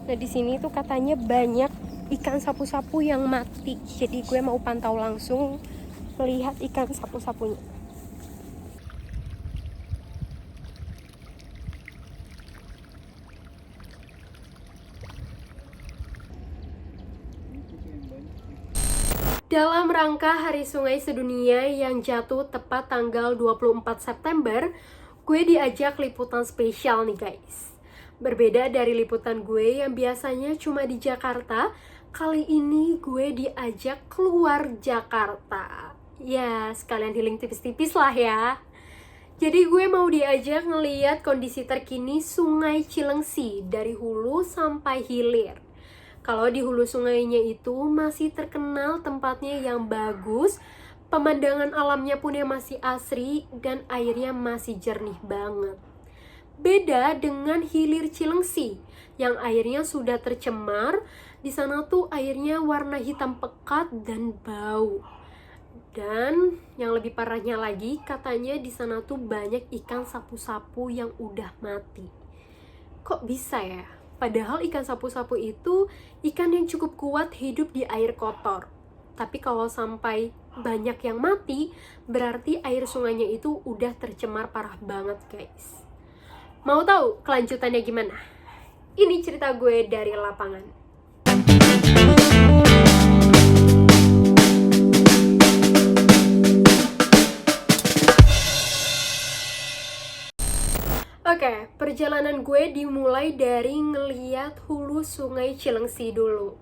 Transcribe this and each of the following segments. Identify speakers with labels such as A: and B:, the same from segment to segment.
A: Nah di sini tuh katanya banyak ikan sapu-sapu yang mati. Jadi gue mau pantau langsung melihat ikan sapu-sapunya. Dalam rangka Hari Sungai Sedunia yang jatuh tepat tanggal 24 September, gue diajak liputan spesial nih guys. Berbeda dari liputan gue yang biasanya cuma di Jakarta, kali ini gue diajak keluar Jakarta. Ya, sekalian healing tipis-tipis lah ya. Jadi gue mau diajak ngeliat kondisi terkini Sungai Cilengsi dari hulu sampai hilir. Kalau di hulu sungainya itu masih terkenal tempatnya yang bagus, pemandangan alamnya pun yang masih asri, dan airnya masih jernih banget. Beda dengan hilir Cilengsi, yang airnya sudah tercemar, di sana tuh airnya warna hitam pekat dan bau. Dan yang lebih parahnya lagi, katanya di sana tuh banyak ikan sapu-sapu yang udah mati. Kok bisa ya? Padahal ikan sapu-sapu itu ikan yang cukup kuat hidup di air kotor. Tapi kalau sampai banyak yang mati, berarti air sungainya itu udah tercemar parah banget guys. Mau tahu kelanjutannya gimana? Ini cerita gue dari lapangan. Oke, perjalanan gue dimulai dari ngeliat hulu sungai Cilengsi dulu.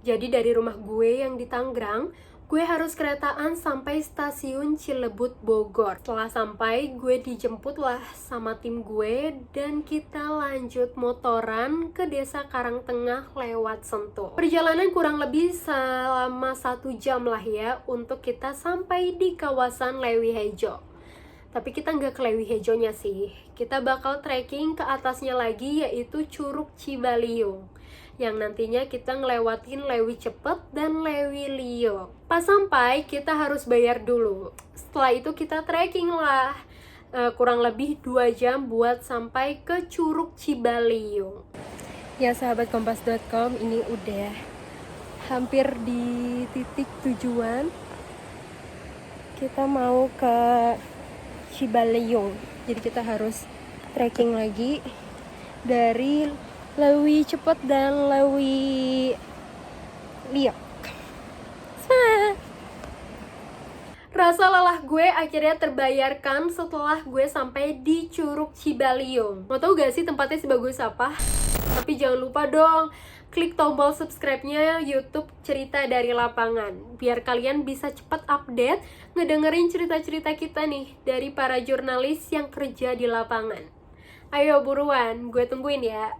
A: Jadi dari rumah gue yang di Tangerang, gue harus keretaan sampai stasiun Cilebut Bogor. Setelah sampai, gue dijemput lah sama tim gue dan kita lanjut motoran ke desa Karangtengah lewat Sentul. Perjalanan kurang lebih selama 1 jam lah ya untuk kita sampai di kawasan Lewi Hejo. Tapi kita nggak ke Lewi Hejonya sih. Kita bakal trekking ke atasnya lagi yaitu Curug Cibaliung, yang nantinya kita ngelewatin Lewi Cepet dan Lewi Liung. Pas sampai kita harus bayar dulu. Setelah itu kita trekking lah. Kurang lebih 2 jam buat sampai ke Curug Cibaliung. Ya sahabat kompas.com, ini udah hampir di titik tujuan. Kita mau ke Cibaliung. Jadi kita harus trekking lagi dari Lewi Cepet dan Lewi Liok. Rasa lelah gue akhirnya terbayarkan setelah gue sampai di Curug Cibaliung. Mau tau gak sih tempatnya sebagus apa? Tapi jangan lupa dong, klik tombol subscribe-nya YouTube Cerita dari Lapangan, biar kalian bisa cepat update ngedengerin cerita-cerita kita nih dari para jurnalis yang kerja di lapangan. Ayo buruan, gue tungguin ya.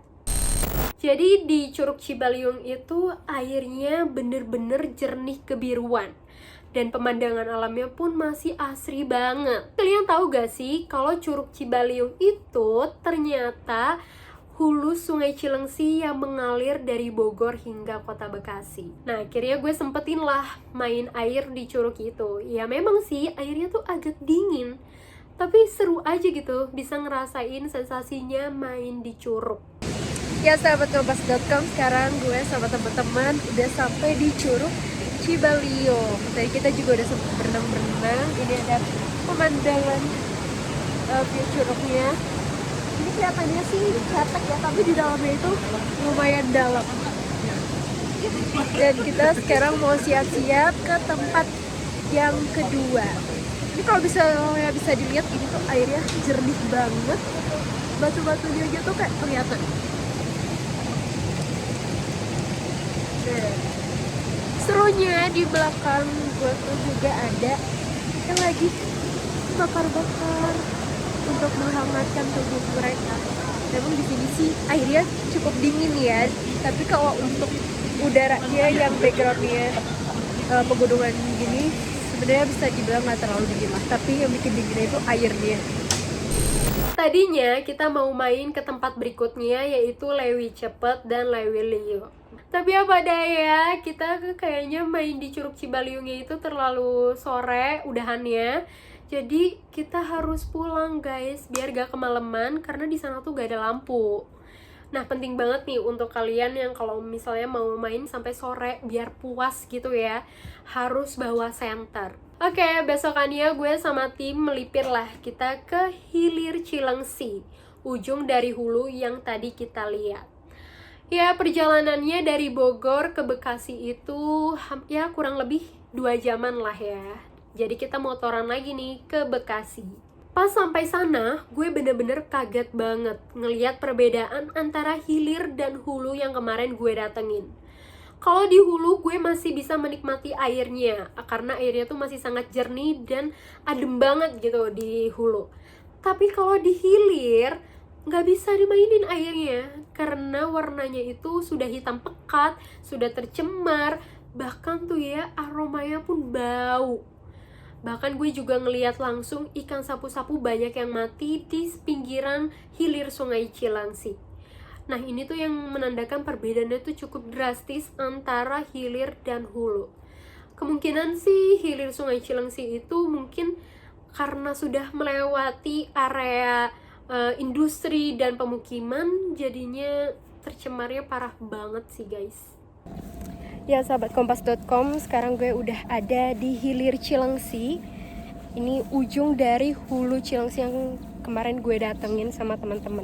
A: Jadi di Curug Cibaliung itu airnya bener-bener jernih kebiruan. Dan pemandangan alamnya pun masih asri banget. Kalian tahu gak sih kalau Curug Cibaliung itu ternyata hulu sungai Cilengsi yang mengalir dari Bogor hingga kota Bekasi. Nah akhirnya gue sempetin lah main air di curug itu. Ya memang sih airnya tuh agak dingin, tapi seru aja gitu bisa ngerasain sensasinya main di curug. Ya sahabat kompas.com, sekarang gue sama teman-teman udah sampai di Curug Cibaliung. Tadi kita juga udah sempet berenang-berenang. Ini ada pemandangan view curugnya. Ini kelihatannya sih cetek ya, tapi di dalamnya itu lumayan dalam. Dan kita sekarang mau siap-siap ke tempat yang kedua. Ini kalau bisa dilihat, ini tuh airnya jernih banget. Batu-batunya aja tuh kayak kelihatan. Serunya di belakang gue tuh juga ada yang lagi bakar-bakar untuk menghangatkan tubuh mereka. Memang di sini sih airnya cukup dingin ya, tapi kalau untuk udaranya yang backgroundnya pegunungan gini sebenarnya bisa dibilang nggak terlalu dingin lah, tapi yang bikin dinginnya itu airnya. Tadinya kita mau main ke tempat berikutnya yaitu Lewi Cepet dan Lewi Liung. Tapi apa daya, kita kayaknya main di Curug Cibaliungnya itu terlalu sore udahannya. Jadi kita harus pulang guys, biar gak kemalaman karena di sana tuh gak ada lampu. Nah, penting banget nih untuk kalian yang kalau misalnya mau main sampai sore biar puas gitu ya, harus bawa senter. Oke, besokannya gue sama tim melipir lah kita ke Hilir Cilengsi, ujung dari hulu yang tadi kita lihat. Ya, perjalanannya dari Bogor ke Bekasi itu ya kurang lebih 2 jaman lah ya. Jadi kita motoran lagi nih ke Bekasi. Pas sampai sana, gue bener-bener kaget banget ngeliat perbedaan antara hilir dan hulu yang kemarin gue datengin. Kalau di hulu gue masih bisa menikmati airnya, karena airnya tuh masih sangat jernih dan adem banget gitu di hulu. Tapi kalau di hilir, nggak bisa dimainin airnya, karena warnanya itu sudah hitam pekat, sudah tercemar, bahkan tuh ya aromanya pun bau. Bahkan gue juga ngeliat langsung ikan sapu-sapu banyak yang mati di pinggiran hilir Sungai Cilengsi. Nah, ini tuh yang menandakan perbedaannya tuh cukup drastis antara hilir dan hulu. Kemungkinan sih hilir Sungai Cilengsi itu mungkin karena sudah melewati area industri dan pemukiman, jadinya tercemarnya parah banget sih guys. Ya sahabat kompas.com, sekarang gue udah ada di Hilir Cilengsi. Ini ujung dari hulu Cilengsi yang kemarin gue datengin sama teman-teman.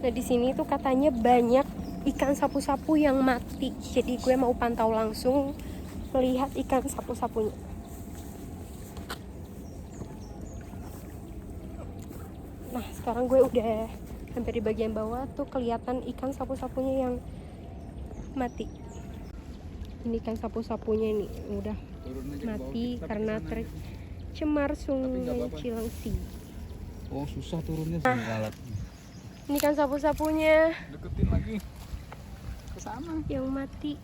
A: Nah, di sini tuh katanya banyak ikan sapu-sapu yang mati. Jadi gue mau pantau langsung melihat ikan sapu-sapunya. Nah, sekarang gue udah hampir di bagian bawah tuh kelihatan ikan sapu-sapunya yang mati. Ini kan sapu-sapunya ini udah mati karena tercemar Sungai Cilengsi.
B: Oh, susah turunnya sini alat.
A: Ini kan sapu-sapunya.
B: Deketin lagi ke sana.
A: Yang mati.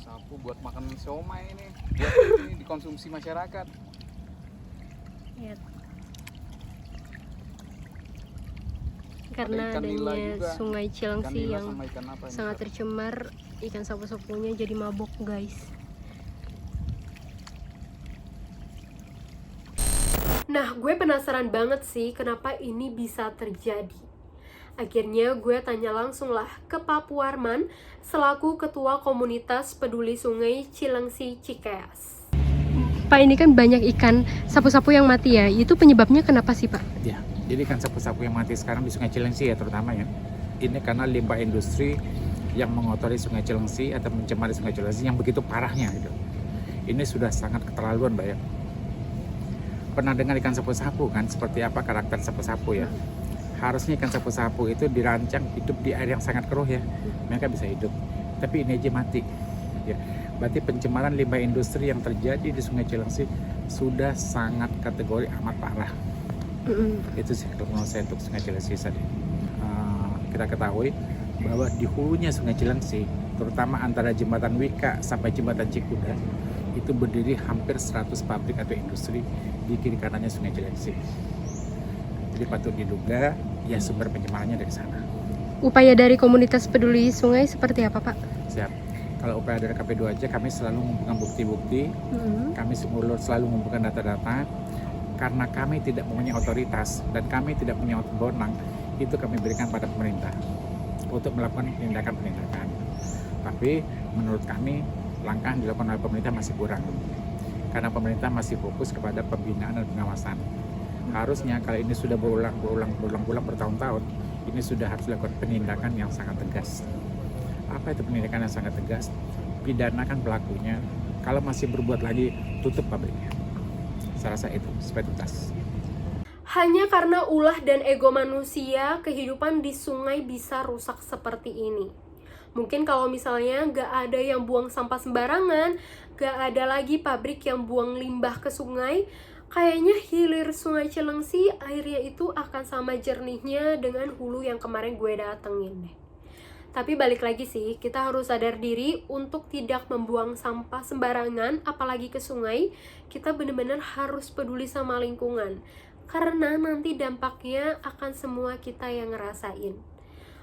B: Sapu buat makan siomay ini. Buat ini dikonsumsi masyarakat.
A: Ya. Karena adanya Sungai Cilengsi yang sangat tercemar, ikan sapu-sapunya jadi mabok guys. Nah, gue penasaran banget sih kenapa ini bisa terjadi. Akhirnya gue tanya langsung lah ke Pak Puarman selaku Ketua Komunitas Peduli Sungai Cilengsi Cikeas. Pak, ini kan banyak ikan sapu-sapu yang mati ya, itu penyebabnya kenapa sih Pak?
B: Ya, jadi ikan sapu-sapu yang mati sekarang di Sungai Cilengsi ya terutama ya. Ini karena limbah industri yang mengotori Sungai Cilengsi atau mencemari Sungai Cilengsi yang begitu parahnya gitu. Ini sudah sangat keterlaluan Mbak ya. Pernah dengar ikan sapu-sapu kan, seperti apa karakter sapu-sapu ya? Harusnya ikan sapu-sapu itu dirancang hidup di air yang sangat keruh ya, mereka bisa hidup. Tapi ini aja mati ya. Berarti pencemaran limbah industri yang terjadi di Sungai Cilengsi sudah sangat kategori amat parah. Itu sih kalau menurut saya untuk Sungai Cilengsi tadi. Kita ketahui bahwa di hulunya Sungai Cilengsi, terutama antara jembatan Wika sampai jembatan Cikuda, itu berdiri hampir 100 pabrik atau industri di kiri kanannya Sungai Cilengsi. Jadi patut diduga ya sumber pencemarannya dari sana.
A: Upaya dari komunitas peduli sungai seperti apa Pak?
B: Siap. Kalau upaya dari KP2 kami selalu mengumpulkan bukti-bukti, kami selalu mengumpulkan data-data. Karena kami tidak mempunyai otoritas dan kami tidak punya wewenang, itu kami berikan pada pemerintah untuk melakukan tindakan-tindakan. Tapi menurut kami langkah yang dilakukan oleh pemerintah masih kurang, karena pemerintah masih fokus kepada pembinaan dan pengawasan. Harusnya kalau ini sudah berulang bertahun-tahun, ini sudah harus dilakukan penindakan yang sangat tegas. Apa itu penindakan yang sangat tegas? Pidanakan pelakunya. Kalau masih berbuat lagi, tutup pabriknya. Saya rasa itu supaya tuntas.
A: Hanya karena ulah dan ego manusia, kehidupan di sungai bisa rusak seperti ini. Mungkin kalau misalnya nggak ada yang buang sampah sembarangan, nggak ada lagi pabrik yang buang limbah ke sungai, kayaknya hilir Sungai Cilengsi airnya itu akan sama jernihnya dengan hulu yang kemarin gue datengin deh. Tapi balik lagi sih, kita harus sadar diri untuk tidak membuang sampah sembarangan, apalagi ke sungai. Kita benar-benar harus peduli sama lingkungan, karena nanti dampaknya akan semua kita yang ngerasain.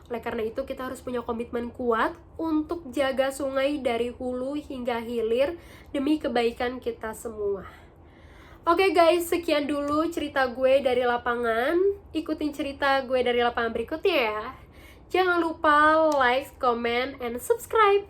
A: Oleh karena itu, kita harus punya komitmen kuat untuk jaga sungai dari hulu hingga hilir demi kebaikan kita semua. Oke guys, sekian dulu cerita gue dari lapangan. Ikutin cerita gue dari lapangan berikutnya ya. Jangan lupa like, comment, and subscribe.